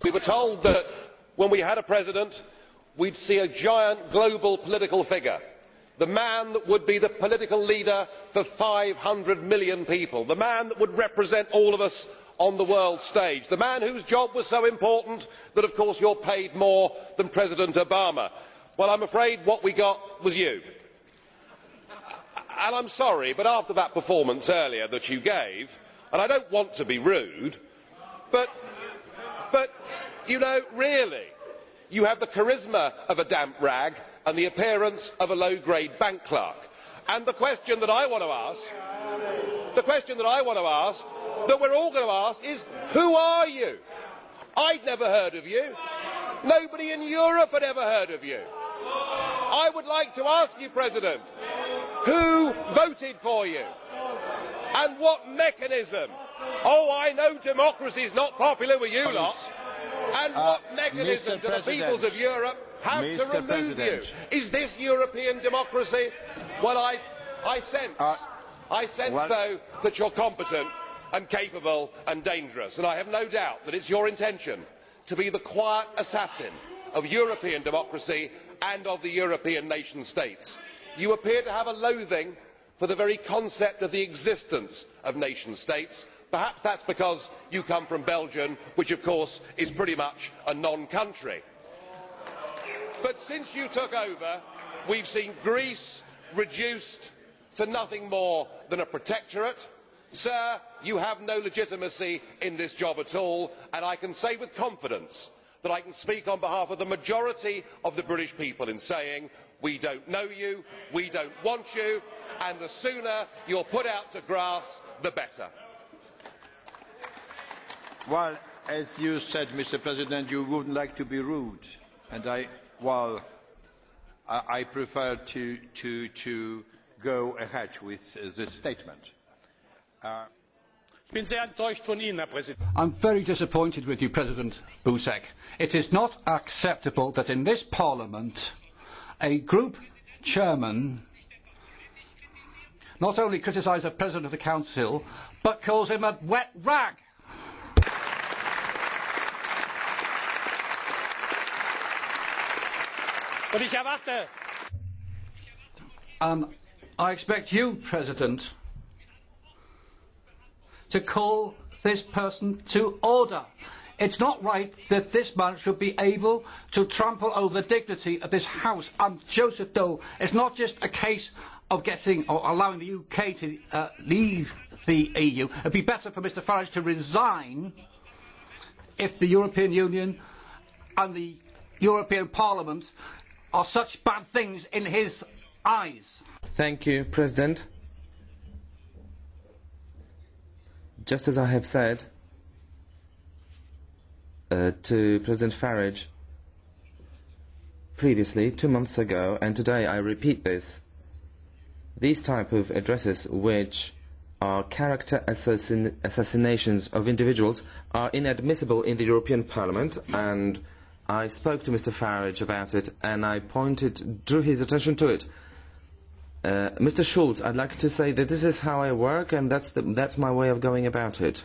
We were told that when we had a president, we'd see a giant global political figure, the man that would be the political leader for 500 million people, the man that would represent all of us on the world stage, the man whose job was so important that of course you're paid more than President Obama. Well, I'm afraid what we got was you. And I'm sorry, but after that performance earlier that you gave, and I don't want to be rude, but you know, really, you have the charisma of a damp rag and the appearance of a low-grade bank clerk. And the question that I want to ask, that we're all going to ask is, who are you? I'd never heard of you. Nobody in Europe had ever heard of you. I would like to ask you, President, who voted for you? And what mechanism? Oh, I know democracy is not popular with you lot. And what mechanism do the peoples of Europe have to remove you? Is this European democracy? Well, I sense though that you're competent and capable and dangerous, and I have no doubt that it's your intention to be the quiet assassin of European democracy and of the European nation states. You appear to have a loathing for the very concept of the existence of nation states. Perhaps that's because you come from Belgium, which of course is pretty much a non-country. But since you took over, we've seen Greece reduced to nothing more than a protectorate. Sir, you have no legitimacy in this job at all, and I can say with confidence that I can speak on behalf of the majority of the British people in saying we don't know you, we don't want you, and the sooner you're put out to grass, the better. Well, as you said, Mr. President, you wouldn't like to be rude, and I prefer to go ahead with this statement. I'm very disappointed with you, President Buzek. It is not acceptable that in this Parliament a group chairman not only criticises the President of the Council, but calls him a wet rag. I expect you, President, to call this person to order. It's not right that this man should be able to trample over the dignity of this House. And Joseph Dole, it's not just a case of getting or allowing the UK to leave the EU. It would be better for Mr Farage to resign if the European Union and the European Parliament are such bad things in his eyes. Thank you, President. Just as I have said to President Farage previously, 2 months ago, and today I repeat this, these type of addresses, which are character assassinations of individuals, are inadmissible in the European Parliament, and I spoke to Mr Farage about it, and I drew his attention to it. Mr Schulz, I'd like to say that this is how I work, and that's my way of going about it.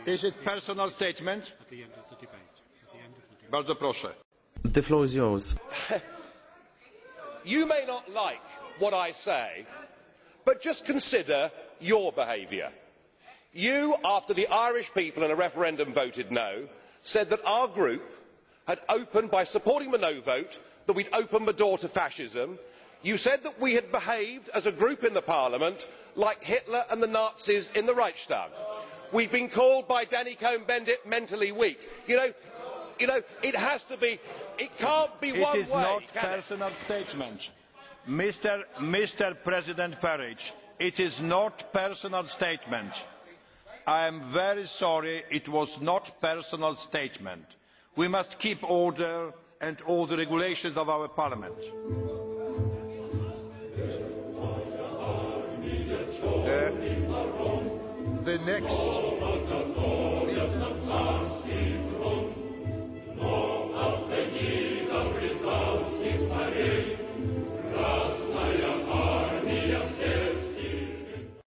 Is it personal statement? At the end of the debate. Bardzo proszę. The floor is yours. You may not like what I say, but just consider your behaviour. You, after the Irish people in a referendum voted no, said that our group had opened, by supporting the no vote, that we'd opened the door to fascism. You said that we had behaved as a group in the Parliament like Hitler and the Nazis in the Reichstag. We've been called by Danny Cohn-Bendit mentally weak. You know, it has to be, it can't be one way. It is not personal statement. Mr. President Farage, it is not personal statement. I am very sorry, it was not personal statement. We must keep order and all the regulations of our Parliament. The next